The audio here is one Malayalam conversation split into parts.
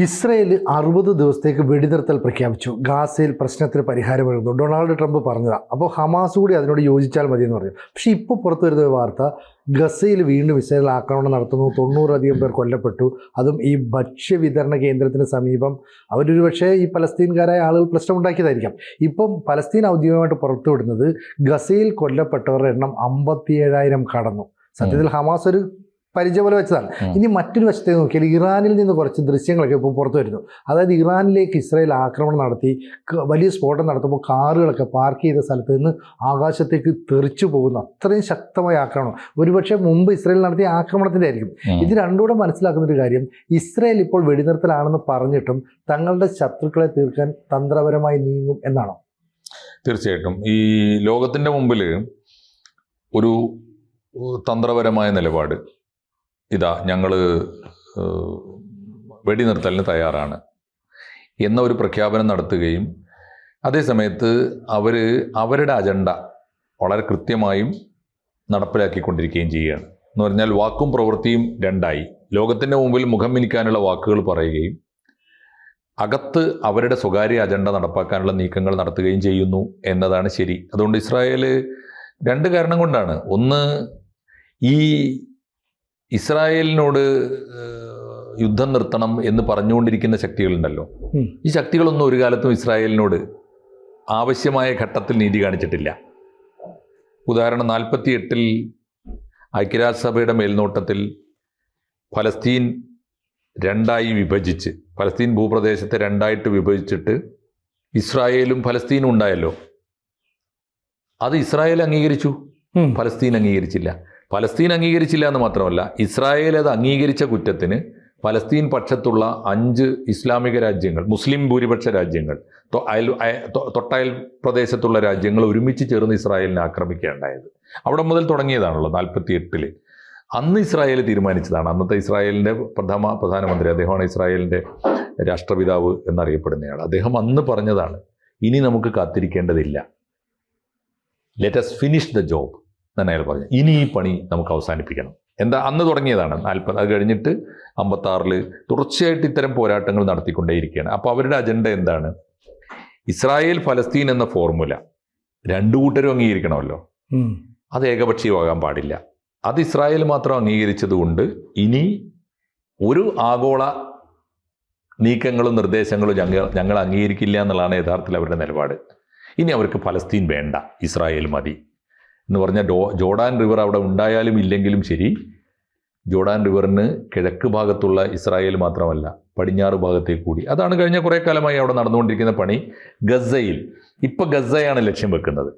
ഇസ്രയേൽ 60 ദിവസത്തേക്ക് വെടിനിർത്തൽ പ്രഖ്യാപിച്ചു. ഗാസയിൽ പ്രശ്നത്തിന് പരിഹാരം എഴുതുന്നു. ഡൊണാൾഡ് ട്രംപ് പറഞ്ഞതാണ്. അപ്പോൾ ഹമാസ് കൂടി അതിനോട് യോജിച്ചാൽ മതിയെന്ന് പറഞ്ഞു. പക്ഷേ ഇപ്പോൾ പുറത്തു വരുന്ന ഒരു വാർത്ത, ഗസയിൽ വീണ്ടും ഇസ്രയേൽ ആക്രമണം നടത്തുന്നു, 90-അധികം പേർ കൊല്ലപ്പെട്ടു. അതും ഈ ഭക്ഷ്യവിതരണ കേന്ദ്രത്തിന് സമീപം. അവരൊരു പക്ഷേ ഈ പലസ്തീൻകാരായ ആളുകൾ പ്രശ്നമുണ്ടാക്കിയതായിരിക്കാം. ഇപ്പം പലസ്തീൻ ഔദ്യോഗികമായിട്ട് പുറത്തുവിടുന്നത് ഗസയിൽ കൊല്ലപ്പെട്ടവരുടെ എണ്ണം 57,000 കടന്നു. സത്യത്തിൽ ഹമാസ് ഒരു പരിചയം പോലെ വെച്ചതാണ്. ഇനി മറ്റൊരു വശത്തേക്ക് നോക്കിയാൽ ഇറാനിൽ നിന്ന് കുറച്ച് ദൃശ്യങ്ങളൊക്കെ ഇപ്പോൾ പുറത്തു വരുന്നു. അതായത് ഇറാനിലേക്ക് ഇസ്രായേൽ ആക്രമണം നടത്തി വലിയ സ്ഫോടനം നടത്തുമ്പോൾ കാറുകളൊക്കെ പാർക്ക് ചെയ്ത സ്ഥലത്ത് നിന്ന് ആകാശത്തേക്ക് തെറിച്ചു പോകുന്നു. അത്രയും ശക്തമായ ആക്രമണം. ഒരുപക്ഷെ മുമ്പ് ഇസ്രായേൽ നടത്തിയ ആക്രമണത്തിൻ്റെ ആയിരിക്കും. ഇത് രണ്ടുകൂടെ മനസ്സിലാക്കുന്നൊരു കാര്യം, ഇസ്രായേൽ ഇപ്പോൾ വെടിനിർത്തലാണെന്ന് പറഞ്ഞിട്ടും തങ്ങളുടെ ശത്രുക്കളെ തീർക്കാൻ തന്ത്രപരമായി നീങ്ങും എന്നാണോ? തീർച്ചയായിട്ടും. ഈ ലോകത്തിൻ്റെ മുമ്പിൽ ഒരു തന്ത്രപരമായ നിലപാട്, ഇതാ ഞങ്ങൾ വെടിനിർത്തലിന് തയ്യാറാണ് എന്ന ഒരു പ്രഖ്യാപനം നടത്തുകയും അതേസമയത്ത് അവരുടെ അജണ്ട വളരെ കൃത്യമായും നടപ്പിലാക്കിക്കൊണ്ടിരിക്കുകയും ചെയ്യുകയാണ്. എന്ന് പറഞ്ഞാൽ വാക്കും പ്രവൃത്തിയും രണ്ടായി. ലോകത്തിൻ്റെ മുമ്പിൽ മുഖം മിനിക്കാനുള്ള വാക്കുകൾ പറയുകയും അകത്ത് അവരുടെ സ്വകാര്യ അജണ്ട നടപ്പാക്കാനുള്ള നീക്കങ്ങൾ നടത്തുകയും ചെയ്യുന്നു എന്നതാണ് ശരി. അതുകൊണ്ട് ഇസ്രായേൽ രണ്ട് കാരണം കൊണ്ടാണ്. ഒന്ന്, ഈ ഇസ്രായേലിനോട് യുദ്ധം നിർത്തണം എന്ന് പറഞ്ഞുകൊണ്ടിരിക്കുന്ന ശക്തികളുണ്ടല്ലോ, ഈ ശക്തികളൊന്നും ഒരു കാലത്തും ഇസ്രായേലിനോട് ആവശ്യമായ ഘട്ടത്തിൽ നീതി കാണിച്ചിട്ടില്ല. ഉദാഹരണം, 48-ൽ ഐക്യരാഷ്ട്രസഭയുടെ മേൽനോട്ടത്തിൽ ഫലസ്തീൻ രണ്ടായി വിഭജിച്ച്, ഫലസ്തീൻ ഭൂപ്രദേശത്തെ രണ്ടായിട്ട് വിഭജിച്ചിട്ട് ഇസ്രായേലും ഫലസ്തീനും ഉണ്ടായല്ലോ. അത് ഇസ്രായേൽ അംഗീകരിച്ചു, ഫലസ്തീൻ അംഗീകരിച്ചില്ല. ഫലസ്തീൻ അംഗീകരിച്ചില്ല എന്ന് മാത്രമല്ല, ഇസ്രായേൽ അത് അംഗീകരിച്ച കുറ്റത്തിന് ഫലസ്തീൻ പക്ഷത്തുള്ള 5 ഇസ്ലാമിക രാജ്യങ്ങൾ, മുസ്ലിം ഭൂരിപക്ഷ രാജ്യങ്ങൾ, തൊട്ടയൽ പ്രദേശത്തുള്ള രാജ്യങ്ങൾ ഒരുമിച്ച് ചേർന്ന് ഇസ്രായേലിനെ ആക്രമിക്കുകയുണ്ടായത്. അവിടെ മുതൽ തുടങ്ങിയതാണല്ലോ 48-ൽ. അന്ന് ഇസ്രായേൽ തീരുമാനിച്ചതാണ്. അന്നത്തെ ഇസ്രായേലിൻ്റെ പ്രധാനമന്ത്രി, അദ്ദേഹമാണ് ഇസ്രായേലിൻ്റെ രാഷ്ട്രപിതാവ് എന്നറിയപ്പെടുന്നയാൾ. അദ്ദേഹം അന്ന് പറഞ്ഞതാണ്, ഇനി നമുക്ക് കാത്തിരിക്കേണ്ടതില്ല, let us finish the job എന്നാണ് അയാൾ പറഞ്ഞു. ഇനി ഈ പണി നമുക്ക് അവസാനിപ്പിക്കണം. എന്താ, അന്ന് തുടങ്ങിയതാണ് 40. അത് കഴിഞ്ഞിട്ട് 56-ൽ തുടർച്ചയായിട്ട് ഇത്തരം പോരാട്ടങ്ങൾ നടത്തിക്കൊണ്ടേയിരിക്കുകയാണ്. അപ്പോൾ അവരുടെ അജണ്ട എന്താണ്? ഇസ്രായേൽ ഫലസ്തീൻ എന്ന ഫോർമുല രണ്ടു കൂട്ടരും അംഗീകരിക്കണമല്ലോ, അത് ഏകപക്ഷീയമാകാൻ പാടില്ല. അത് ഇസ്രായേൽ മാത്രം അംഗീകരിച്ചതുകൊണ്ട് ഇനി ഒരു ആഗോള നീക്കങ്ങളും നിർദ്ദേശങ്ങളും ഞങ്ങൾ അംഗീകരിക്കില്ല എന്നുള്ളതാണ് യഥാർത്ഥത്തിൽ അവരുടെ നിലപാട്. ഇനി അവർക്ക് ഫലസ്തീൻ വേണ്ട, ഇസ്രായേൽ മതി എന്ന് പറഞ്ഞാൽ ജോർഡാൻ റിവർ അവിടെ ഉണ്ടായാലും ഇല്ലെങ്കിലും ശരി, ജോർഡാൻ റിവറിന് കിഴക്ക് ഭാഗത്തുള്ള ഇസ്രായേൽ മാത്രമല്ല, പടിഞ്ഞാറ് ഭാഗത്തേക്ക് കൂടി. അതാണ് കഴിഞ്ഞ കുറേ കാലമായി അവിടെ നടന്നുകൊണ്ടിരിക്കുന്ന പണി. ഗസയിൽ ഇപ്പോൾ ഗസയാണ് ലക്ഷ്യം വെക്കുന്നത്.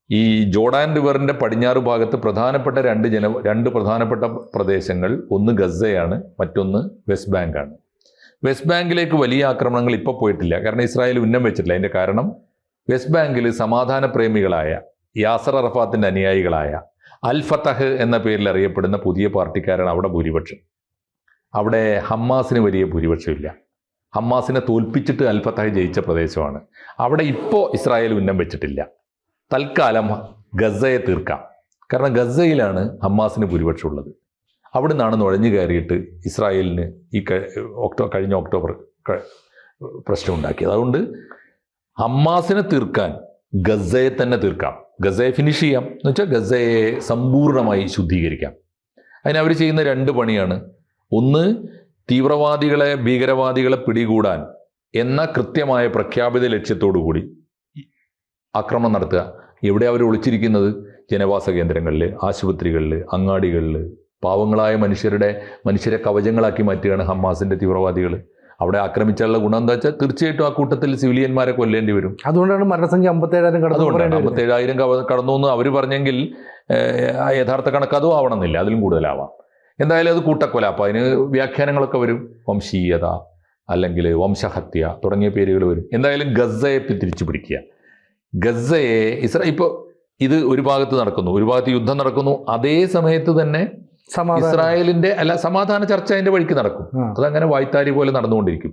ഈ ജോർഡാൻ റിവറിൻ്റെ പടിഞ്ഞാറ് ഭാഗത്ത് പ്രധാനപ്പെട്ട രണ്ട് പ്രധാനപ്പെട്ട പ്രദേശങ്ങൾ, ഒന്ന് ഗസയാണ്, മറ്റൊന്ന് വെസ്റ്റ് ബാങ്കാണ്. വെസ്റ്റ് ബാങ്കിലേക്ക് വലിയ ആക്രമണങ്ങൾ ഇപ്പോൾ പോയിട്ടില്ല, കാരണം ഇസ്രായേൽ ഉന്നം വെച്ചിട്ടില്ല. അതിൻ്റെ കാരണം വെസ്റ്റ് ബാങ്കിൽ സമാധാന പ്രേമികളായ യാസർ അറഫാത്തിൻ്റെ അനുയായികളായ അൽ ഫതഹ് എന്ന പേരിൽ അറിയപ്പെടുന്ന പുതിയ പാർട്ടിക്കാരാണ് അവിടെ ഭൂരിപക്ഷം. അവിടെ ഹമ്മാസിന് വലിയ ഭൂരിപക്ഷമില്ല. ഹമ്മാസിനെ തോൽപ്പിച്ചിട്ട് അൽ ഫതഹ് ജയിച്ച പ്രദേശമാണ്. അവിടെ ഇപ്പോൾ ഇസ്രായേൽ ഉന്നം വെച്ചിട്ടില്ല. തൽക്കാലം ഗസയെ തീർക്കാം, കാരണം ഗസയിലാണ് ഹമ്മാസിന് ഭൂരിപക്ഷം ഉള്ളത്. അവിടെ നിന്നാണ് നുഴഞ്ഞു കയറിയിട്ട് ഇസ്രായേലിന് ഈ കഴിഞ്ഞ ഒക്ടോബർ പ്രശ്നം ഉണ്ടാക്കിയത്. അതുകൊണ്ട് ഹമ്മാസിനെ തീർക്കാൻ ഗസയെ തന്നെ തീർക്കാം, ഗസയെ ഫിനിഷ് ചെയ്യാം എന്ന് വെച്ചാൽ ഗസയെ സമ്പൂർണ്ണമായി ശുദ്ധീകരിക്കാം. അതിനവർ ചെയ്യുന്ന 2 പണിയാണ്. ഒന്ന്, ഭീകരവാദികളെ പിടികൂടാൻ എന്ന കൃത്യമായ പ്രഖ്യാപിത ലക്ഷ്യത്തോടു കൂടി ആക്രമണം നടത്തുക. എവിടെ അവർ ഒളിച്ചിരിക്കുന്നത്? ജനവാസ കേന്ദ്രങ്ങളിൽ, ആശുപത്രികളിൽ, അങ്ങാടികളിൽ. പാവങ്ങളായ മനുഷ്യരെ കവചങ്ങളാക്കി മാറ്റുകയാണ് ഹമ്മാസിൻ്റെ തീവ്രവാദികൾ. അവിടെ ആക്രമിച്ചാലുള്ള ഗുണം എന്താ വെച്ചാൽ തീർച്ചയായിട്ടും ആ കൂട്ടത്തിൽ സിവിലിയന്മാരെ കൊല്ലേണ്ടി വരും. അതുകൊണ്ടാണ് മരണസംഖ്യ 57,000 കടന്നു. 57,000 കടന്നു എന്ന് അവർ പറഞ്ഞെങ്കിൽ യഥാർത്ഥ കണക്ക് അതും ആവണമെന്നില്ല, അതിലും കൂടുതലാവാം. എന്തായാലും അത് കൂട്ടക്കൊല. അപ്പോൾ അതിന് വ്യാഖ്യാനങ്ങളൊക്കെ വരും, വംശീയത അല്ലെങ്കിൽ വംശഹത്യ തുടങ്ങിയ പേരുകൾ വരും. എന്തായാലും ഗസയെ തിരിച്ചു പിടിക്കുക. ഗസയെ ഇപ്പോൾ ഇത് ഒരു ഭാഗത്ത് നടക്കുന്നു, ഒരു ഭാഗത്ത് യുദ്ധം നടക്കുന്നു, അതേ സമയത്ത് തന്നെ ഇസ്രായേലിന്റെ സമാധാന ചർച്ച അതിന്റെ വഴിക്ക് നടക്കും. അതങ്ങനെ വായ്ത്താരി പോലെ നടന്നുകൊണ്ടിരിക്കും.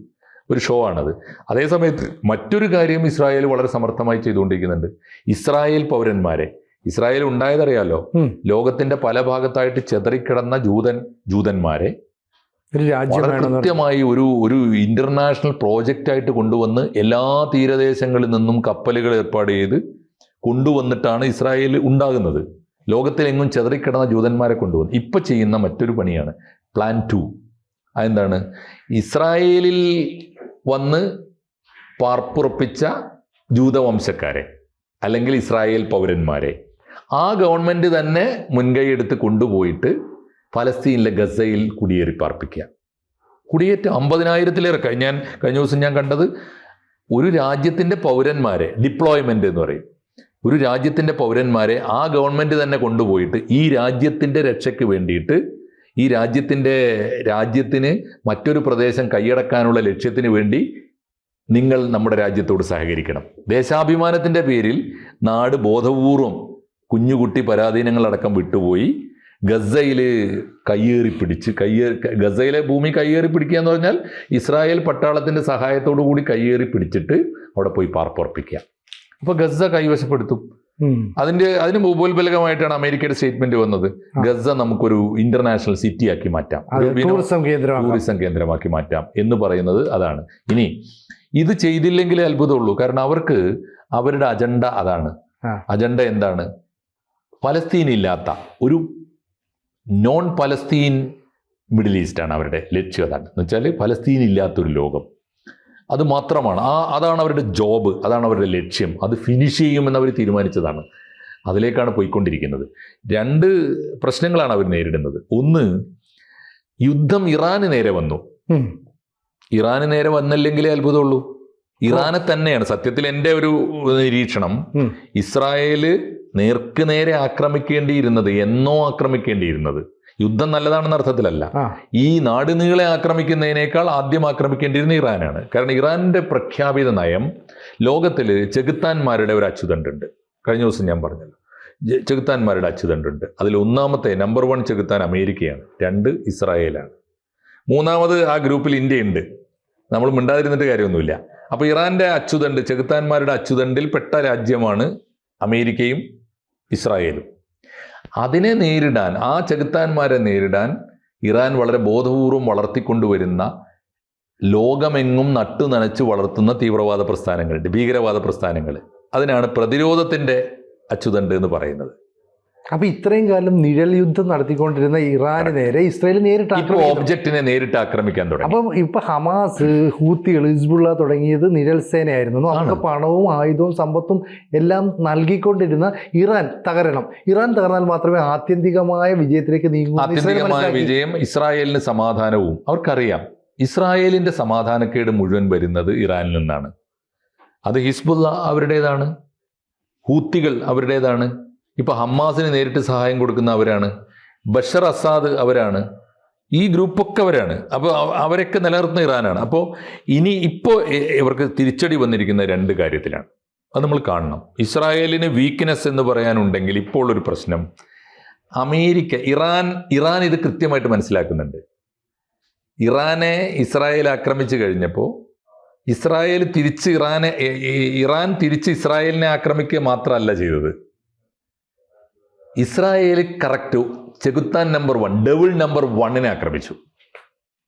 ഒരു ഷോ ആണത്. അതേസമയത്ത് മറ്റൊരു കാര്യം ഇസ്രായേൽ വളരെ സമർത്ഥമായി ചെയ്തുകൊണ്ടിരിക്കുന്നുണ്ട്. ഇസ്രായേൽ പൗരന്മാരെ, ഇസ്രായേൽ ഉണ്ടായതറിയാലോ, ലോകത്തിന്റെ പല ഭാഗത്തായിട്ട് ചെതറിക്കിടന്ന ജൂതന്മാരെ ഒരു രാജ്യം വളരെ കൃത്യമായി ഒരു ഇന്റർനാഷണൽ പ്രോജക്റ്റായിട്ട് കൊണ്ടുവന്ന് എല്ലാ തീരദേശങ്ങളിൽ നിന്നും കപ്പലുകൾ ഏർപ്പാട് ചെയ്ത് കൊണ്ടുവന്നിട്ടാണ് ഇസ്രായേൽ ഉണ്ടാകുന്നത്. ലോകത്തിലെങ്ങും ചെതറിക്കിടന്ന ജൂതന്മാരെ കൊണ്ടുവന്നു. ഇപ്പം ചെയ്യുന്ന മറ്റൊരു പണിയാണ് പ്ലാൻ 2. അതെന്താണ്? ഇസ്രായേലിൽ വന്ന് പാർപ്പുറപ്പിച്ച ജൂതവംശക്കാരെ അല്ലെങ്കിൽ ഇസ്രായേൽ പൗരന്മാരെ ആ ഗവൺമെൻറ് തന്നെ മുൻകൈയെടുത്ത് കൊണ്ടുപോയിട്ട് ഫലസ്തീനിലെ ഗസയിൽ കുടിയേറി പാർപ്പിക്കുക. കുടിയേറ്റം 50,000-ലേറെ. ഞാൻ കഴിഞ്ഞ ദിവസം ഞാൻ കണ്ടത് ഒരു രാജ്യത്തിൻ്റെ പൗരന്മാരെ, ഡിപ്ലോയ്മെൻ്റ് എന്ന് പറയും, ഒരു രാജ്യത്തിൻ്റെ പൗരന്മാരെ ആ ഗവൺമെൻറ് തന്നെ കൊണ്ടുപോയിട്ട് ഈ രാജ്യത്തിൻ്റെ രക്ഷയ്ക്ക് വേണ്ടിയിട്ട്, ഈ രാജ്യത്തിന് മറ്റൊരു പ്രദേശം കൈയടക്കാനുള്ള ലക്ഷ്യത്തിന് വേണ്ടി നിങ്ങൾ നമ്മുടെ രാജ്യത്തോട് സഹകരിക്കണം. ദേശാഭിമാനത്തിൻ്റെ പേരിൽ നാട് ബോധപൂർവം കുഞ്ഞുകുട്ടി പരാധീനങ്ങളടക്കം വിട്ടുപോയി ഗസയിൽ ഗസയിലെ ഭൂമി കയ്യേറി പിടിക്കുക എന്ന് പറഞ്ഞാൽ ഇസ്രായേൽ പട്ടാളത്തിൻ്റെ സഹായത്തോടു കൂടി കയ്യേറി പിടിച്ചിട്ട് അവിടെ പോയി പാർപ്പുറപ്പിക്കുക. അപ്പോൾ ഗസ കൈവശപ്പെടുത്തും. അതിന് ഉപോത്ബലകമായിട്ടാണ് അമേരിക്കയുടെ സ്റ്റേറ്റ്മെന്റ് വന്നത്. ഗസ നമുക്കൊരു ഇന്റർനാഷണൽ സിറ്റി ആക്കി മാറ്റാം, ടൂറിസം കേന്ദ്രമാക്കി മാറ്റാം എന്ന് പറയുന്നത് അതാണ്. ഇനി ഇത് ചെയ്തില്ലെങ്കിലേ അത്ഭുതമുള്ളൂ. കാരണം അവർക്ക് അവരുടെ അജണ്ട അതാണ്. അജണ്ട എന്താണ്? പലസ്തീൻ ഇല്ലാത്ത ഒരു നോൺ പലസ്തീൻ മിഡിൽ ഈസ്റ്റാണ് അവരുടെ ലക്ഷ്യം. അതാണ് എന്ന് വെച്ചാൽ പലസ്തീൻ ഇല്ലാത്തൊരു ലോകം. അത് മാത്രമാണ്, അതാണ് അവരുടെ ജോബ്, അതാണ് അവരുടെ ലക്ഷ്യം. അത് ഫിനിഷ് ചെയ്യുമെന്ന് അവർ തീരുമാനിച്ചതാണ്. അതിലേക്കാണ് പോയിക്കൊണ്ടിരിക്കുന്നത്. 2 പ്രശ്നങ്ങളാണ് അവർ നേരിടുന്നത്. ഒന്ന്, യുദ്ധം ഇറാന് നേരെ വന്നു. ഇറാന് നേരെ വന്നില്ലെങ്കിലേ അത്ഭുതമുള്ളൂ. ഇറാനെ തന്നെയാണ് സത്യത്തിൽ എൻ്റെ ഒരു നിരീക്ഷണം. ഇസ്രായേല് നേർക്ക് നേരെ ആക്രമിക്കേണ്ടിയിരുന്നത്, എന്നോ ആക്രമിക്കേണ്ടിയിരുന്നത്. യുദ്ധം നല്ലതാണെന്ന അർത്ഥത്തിലല്ല, ഈ നാട് നീളെ ആക്രമിക്കുന്നതിനേക്കാൾ ആദ്യം ആക്രമിക്കേണ്ടിയിരുന്ന ഇറാനാണ്. കാരണം ഇറാനിൻ്റെ പ്രഖ്യാപിത നയം, ലോകത്തിൽ ചെകുത്താന്മാരുടെ ഒരു അച്ചുതണ്ടുണ്ട്. കഴിഞ്ഞ ദിവസം ഞാൻ പറഞ്ഞല്ലോ, ചെകുത്താന്മാരുടെ അച്ചുതണ്ടുണ്ട്. അതിൽ ഒന്നാമത്തെ നമ്പർ 1 ചെകുത്താൻ അമേരിക്കയാണ്, 2 ഇസ്രായേലാണ്, 3ാമത് ആ ഗ്രൂപ്പിൽ ഇന്ത്യയുണ്ട്. നമ്മൾ മിണ്ടാതിരുന്നിട്ട് കാര്യമൊന്നുമില്ല. അപ്പോൾ ഇറാൻ്റെ അച്ചുതണ്ട്, ചെകുത്താന്മാരുടെ അച്ചുതണ്ടിൽ പെട്ട രാജ്യമാണ് അമേരിക്കയും ഇസ്രായേലും. അതിനെ നേരിടാൻ, ആ ചെകുത്താന്മാരെ നേരിടാൻ ഇറാൻ വളരെ ബോധപൂർവം വളർത്തിക്കൊണ്ടുവരുന്ന, ലോകമെങ്ങും നട്ടു നനച്ച് വളർത്തുന്ന തീവ്രവാദ പ്രസ്ഥാനങ്ങളുണ്ട്, ഭീകരവാദ പ്രസ്ഥാനങ്ങൾ. അതിനാണ് പ്രതിരോധത്തിൻ്റെ അച്ചുതണ്ട് എന്ന് പറയുന്നത്. അപ്പൊ ഇത്രയും കാലം നിഴൽ യുദ്ധം നടത്തിക്കൊണ്ടിരുന്ന ഇറാന് നേരെ ഇസ്രായേൽ ഒബ്ജക്റ്റിനെ നേരിട്ട് ആക്രമിക്കാൻ തുടങ്ങി. അപ്പം ഇപ്പൊ ഹമാസ്, ഹൂത്തികൾ, ഹിസ്ബുള്ള തുടങ്ങിയത് നിഴൽ സേനയായിരുന്നു. അവർക്ക് പണവും ആയുധവും സമ്പത്തും എല്ലാം നൽകിക്കൊണ്ടിരുന്ന ഇറാൻ തകരണം. ഇറാൻ തകർന്നാൽ മാത്രമേ ആത്യന്തികമായ വിജയത്തിലേക്ക് നീങ്ങൂ. ആത്യന്തികമായ വിജയം, ഇസ്രായേലിന് സമാധാനവും. അവർക്കറിയാം ഇസ്രായേലിന്റെ സമാധാനക്കേട് മുഴുവൻ വരുന്നത് ഇറാനിൽ നിന്നാണ്. അത് ഹിസ്ബുള്ള അവരുടേതാണ്, ഹൂത്തികൾ അവരുടേതാണ്, ഇപ്പോൾ ഹമ്മാസിന് നേരിട്ട് സഹായം കൊടുക്കുന്ന അവരാണ്, ബഷർ അസാദ് അവരാണ്, ഈ ഗ്രൂപ്പൊക്കെ അവരാണ്. അപ്പോൾ അവരൊക്കെ നിലനിർത്തുന്ന ഇറാനാണ്. അപ്പോൾ ഇപ്പോൾ ഇവർക്ക് തിരിച്ചടി വന്നിരിക്കുന്ന 2 കാര്യത്തിലാണ്. അത് നമ്മൾ കാണണം. ഇസ്രായേലിന് വീക്ക്നെസ് എന്ന് പറയാനുണ്ടെങ്കിൽ ഇപ്പോൾ ഒരു പ്രശ്നം അമേരിക്ക, ഇറാൻ ഇത് കൃത്യമായിട്ട് മനസ്സിലാക്കുന്നുണ്ട്. ഇറാനെ ഇസ്രായേൽ ആക്രമിച്ചു കഴിഞ്ഞപ്പോൾ ഇറാൻ തിരിച്ച് ഇസ്രായേലിനെ ആക്രമിക്കുക മാത്രമല്ല ചെയ്തത്. ഇസ്രായേൽ കറക്റ്റ് ചെകുത്താൻ നമ്പർ 1, ഡെവിൾ നമ്പർ 1നെ ആക്രമിച്ചു.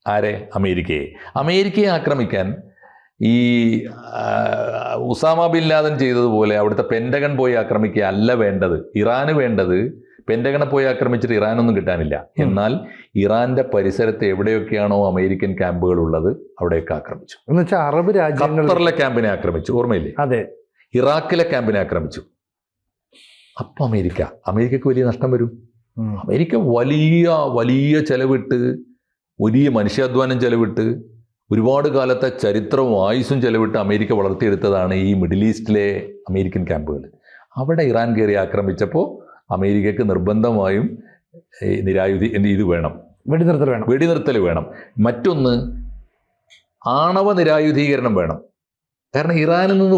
ആരെ? അമേരിക്കയെ ആക്രമിക്കാൻ ഈ ഉസാമ ബിൻ ലാദൻ ചെയ്തതുപോലെ അവിടുത്തെ പെൻറ്റഗൺ പോയി ആക്രമിക്കുക അല്ല വേണ്ടത്. ഇറാന് വേണ്ടത് പെൻറ്റഗണെ പോയി ആക്രമിച്ചിട്ട് ഇറാനൊന്നും കിട്ടാനില്ല. എന്നാൽ ഇറാന്റെ പരിസരത്ത് എവിടെയൊക്കെയാണോ അമേരിക്കൻ ക്യാമ്പുകൾ ഉള്ളത് അവിടെയൊക്കെ ആക്രമിച്ചു. എന്ന് വെച്ചാൽ അറബ് രാജ്യങ്ങൾ, ഖത്തറിലെ ക്യാമ്പിനെ ആക്രമിച്ചു, ഓർമ്മയില്ലേ? അതെ. ഇറാഖിലെ ക്യാമ്പിനെ ആക്രമിച്ചു. അപ്പം അമേരിക്കക്ക് വലിയ നഷ്ടം വരും. അമേരിക്ക വലിയ ചെലവിട്ട്, വലിയ മനുഷ്യാധ്വാനം ചെലവിട്ട്, ഒരുപാട് കാലത്തെ ചരിത്രവും ആയുസ്സും ചെലവിട്ട് അമേരിക്ക വളർത്തിയെടുത്തതാണ് ഈ മിഡിൽ ഈസ്റ്റിലെ അമേരിക്കൻ ക്യാമ്പുകൾ. അവിടെ ഇറാൻ കയറി ആക്രമിച്ചപ്പോൾ അമേരിക്കക്ക് നിർബന്ധമായും ഇത് വേണം, വെടിനിർത്തൽ വേണം. മറ്റൊന്ന്, ആണവ നിരായുധീകരണം വേണം. കാരണം ഇറാനിൽ നിന്ന്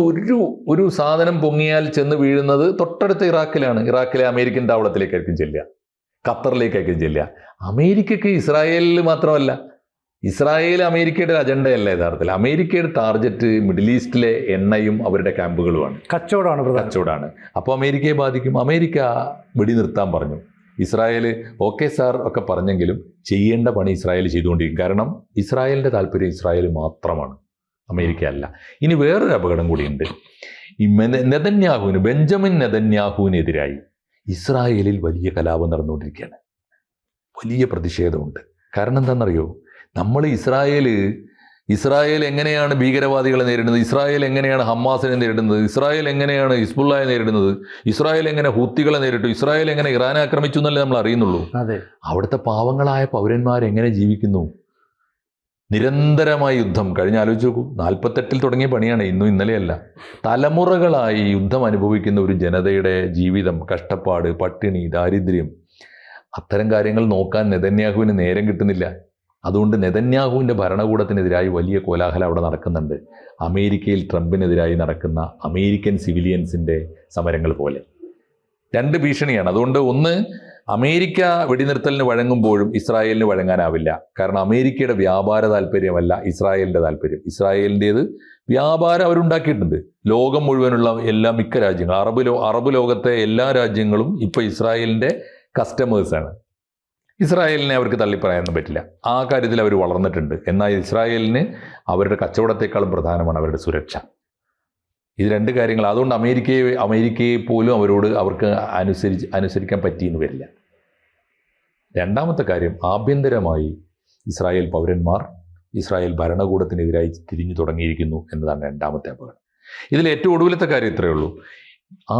ഒരു സാധനം പൊങ്ങിയാൽ ചെന്ന് വീഴുന്നത് തൊട്ടടുത്ത ഇറാഖിലെ അമേരിക്കൻ താവളത്തിലേക്കായിരിക്കും ചെല്ലുക, ഖത്തറിലേക്കായിരിക്കും ചെല്ലുക. അമേരിക്കക്ക് ഇസ്രായേലിൽ മാത്രമല്ല, ഇസ്രായേൽ അമേരിക്കയുടെ അജണ്ടയല്ല യഥാർത്ഥത്തിൽ. അമേരിക്കയുടെ ടാർഗറ്റ് മിഡിൽ ഈസ്റ്റിലെ എണ്ണയും അവരുടെ ക്യാമ്പുകളുമാണ്, കച്ചവടമാണ്. അപ്പോൾ അമേരിക്കയെ ബാധിക്കും. അമേരിക്ക വെടിനിർത്താൻ പറഞ്ഞു. ഇസ്രായേൽ ഓക്കെ സാർ ഒക്കെ പറഞ്ഞെങ്കിലും ചെയ്യേണ്ട പണി ഇസ്രായേൽ ചെയ്തുകൊണ്ടിരിക്കും. കാരണം ഇസ്രായേലിൻ്റെ താല്പര്യം ഇസ്രായേൽ മാത്രമാണ്, അമേരിക്ക അല്ല. ഇനി വേറൊരു അപകടം കൂടിയുണ്ട്. ഈ നെതന്യാഹുവിന്, ബെഞ്ചമിൻ നെതന്യാഹുവിനെതിരായി ഇസ്രായേലിൽ വലിയ കലാപം നടന്നുകൊണ്ടിരിക്കുകയാണ്. വലിയ പ്രതിഷേധമുണ്ട്. കാരണം എന്താണെന്നറിയോ, നമ്മൾ ഇസ്രായേൽ എങ്ങനെയാണ് ഭീകരവാദികളെ നേരിടുന്നത്, ഇസ്രായേൽ എങ്ങനെയാണ് ഹമാസിനെ നേരിടുന്നത്, ഇസ്രായേൽ എങ്ങനെയാണ് ഹിസ്ബുള്ളയെ നേരിടുന്നത്, ഇസ്രായേൽ എങ്ങനെ ഹൂത്തികളെ നേരിട്ടു, ഇസ്രായേൽ എങ്ങനെ ഇറാനെ ആക്രമിച്ചു എന്നല്ലേ നമ്മൾ അറിയുന്നുള്ളൂ. അവിടുത്തെ പാവങ്ങളായ പൗരന്മാരെങ്ങനെ ജീവിക്കുന്നു? നിരന്തരമായ യുദ്ധം. ആലോചിച്ച് നോക്കൂ, 48 തുടങ്ങിയ പണിയാണ്, ഇന്നും ഇന്നലെയല്ല. തലമുറകളായി യുദ്ധം അനുഭവിക്കുന്ന ഒരു ജനതയുടെ ജീവിതം, കഷ്ടപ്പാട്, പട്ടിണി, ദാരിദ്ര്യം, അത്തരം കാര്യങ്ങൾ നോക്കാൻ നെതന്യാഹുവിന് നേരം കിട്ടുന്നില്ല. അതുകൊണ്ട് നെതന്യാഹുവിൻ്റെ ഭരണകൂടത്തിനെതിരായി വലിയ കോലാഹലം അവിടെ നടക്കുന്നുണ്ട്. അമേരിക്കയിൽ ട്രംപിനെതിരായി നടക്കുന്ന അമേരിക്കൻ സിവിലിയൻസിൻ്റെ സമരങ്ങൾ പോലെ. 2 ഭീഷണിയാണ്. അതുകൊണ്ട് ഒന്ന്, അമേരിക്ക വെടിനിർത്തലിന് വഴങ്ങുമ്പോഴും ഇസ്രായേലിന് വഴങ്ങാനാവില്ല. കാരണം അമേരിക്കയുടെ വ്യാപാര താല്പര്യമല്ല ഇസ്രായേലിൻ്റെ താല്പര്യം. ഇസ്രായേലിൻ്റേത് വ്യാപാരം അവരുണ്ടാക്കിയിട്ടുണ്ട്. ലോകം മുഴുവനുള്ള മിക്ക രാജ്യങ്ങൾ, അറബ് ലോകത്തെ എല്ലാ രാജ്യങ്ങളും ഇപ്പോൾ ഇസ്രായേലിൻ്റെ കസ്റ്റമേഴ്സാണ്. ഇസ്രായേലിനെ അവർക്ക് തള്ളിപ്പറയാനൊന്നും പറ്റില്ല. ആ കാര്യത്തിൽ അവർ വളർന്നിട്ടുണ്ട്. എന്നാൽ ഇസ്രായേലിന് അവരുടെ കച്ചവടത്തെക്കാളും പ്രധാനമാണ് അവരുടെ സുരക്ഷ. ഇത് 2 കാര്യങ്ങൾ. അതുകൊണ്ട് അമേരിക്കയെ പോലും അവർക്ക് അനുസരിക്കാൻ പറ്റിയെന്ന് വരില്ല. രണ്ടാമത്തെ കാര്യം, ആഭ്യന്തരമായി ഇസ്രായേൽ പൗരന്മാർ ഇസ്രായേൽ ഭരണകൂടത്തിനെതിരായി തിരിഞ്ഞു തുടങ്ങിയിരിക്കുന്നു എന്നതാണ് രണ്ടാമത്തെ അപകടം. ഇതിൽ ഏറ്റവും ഒടുവിലത്തെ കാര്യം ഇത്രയേ ഉള്ളൂ.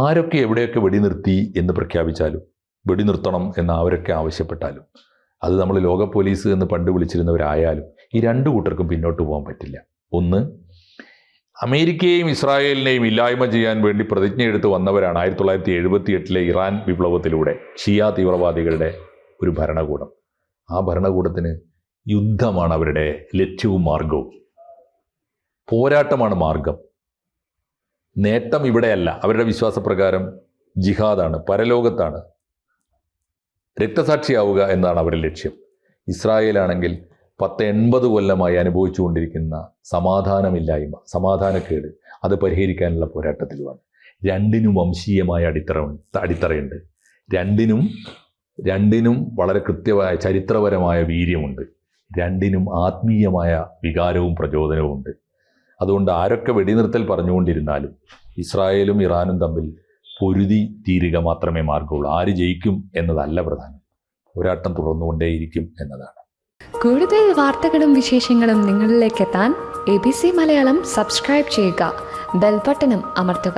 ആരൊക്കെ എവിടെയൊക്കെ വെടിനിർത്തി എന്ന് പ്രഖ്യാപിച്ചാലും, വെടിനിർത്തണം എന്ന് അവരൊക്കെ ആവശ്യപ്പെട്ടാലും, അത് നമ്മൾ ലോക പോലീസ് എന്ന് പണ്ട് വിളിച്ചിരുന്നവരായാലും, ഈ 2 കൂട്ടർക്കും പിന്നോട്ട് പോകാൻ പറ്റില്ല. ഒന്ന്, അമേരിക്കയെയും ഇസ്രായേലിനെയും ഇല്ലായ്മ ചെയ്യാൻ വേണ്ടി പ്രതിജ്ഞയെടുത്ത് വന്നവരാണ് 1978 ഇറാൻ വിപ്ലവത്തിലൂടെ ഷിയ തീവ്രവാദികളുടെ ഒരു ഭരണകൂടം. ആ ഭരണകൂടത്തിന് യുദ്ധമാണ് അവരുടെ ലക്ഷ്യവും മാർഗവും. പോരാട്ടമാണ് മാർഗം. നേട്ടം ഇവിടെയല്ല. അവരുടെ വിശ്വാസപ്രകാരം ജിഹാദാണ്, പരലോകത്താണ്, രക്തസാക്ഷിയാവുക എന്നതാണ് അവരുടെ ലക്ഷ്യം. ഇസ്രായേലാണെങ്കിൽ 80 കൊല്ലമായി അനുഭവിച്ചുകൊണ്ടിരിക്കുന്ന സമാധാനമില്ലായ്മ, സമാധാനക്കേട്, അത് പരിഹരിക്കാനുള്ള പോരാട്ടത്തിലുമാണ്. 2നും വംശീയമായ അടിത്തറയുണ്ട്. 2നും വളരെ കൃത്യമായ ചരിത്രപരമായ വീര്യമുണ്ട്. 2നും ആത്മീയമായ വികാരവും പ്രചോദനവും ഉണ്ട്. അതുകൊണ്ട് ആരൊക്കെ വെടിനിർത്തൽ പറഞ്ഞുകൊണ്ടിരുന്നാലും ഇസ്രായേലും ഇറാനും തമ്മിൽ പൊരുതി തീരുക മാത്രമേ മാർഗമുള്ളൂ. ആര് ജയിക്കും എന്നതല്ല പ്രധാനം. പോരാട്ടം തുടർന്നുകൊണ്ടേയിരിക്കും എന്നതാണ്. കൂടുതൽ വാർത്തകളും വിശേഷങ്ങളും നിങ്ങളിലേക്ക് എത്താൻ ABC മലയാളം സബ്സ്ക്രൈബ് ചെയ്യുക, ബെൽ ബട്ടണും അമർത്തുക.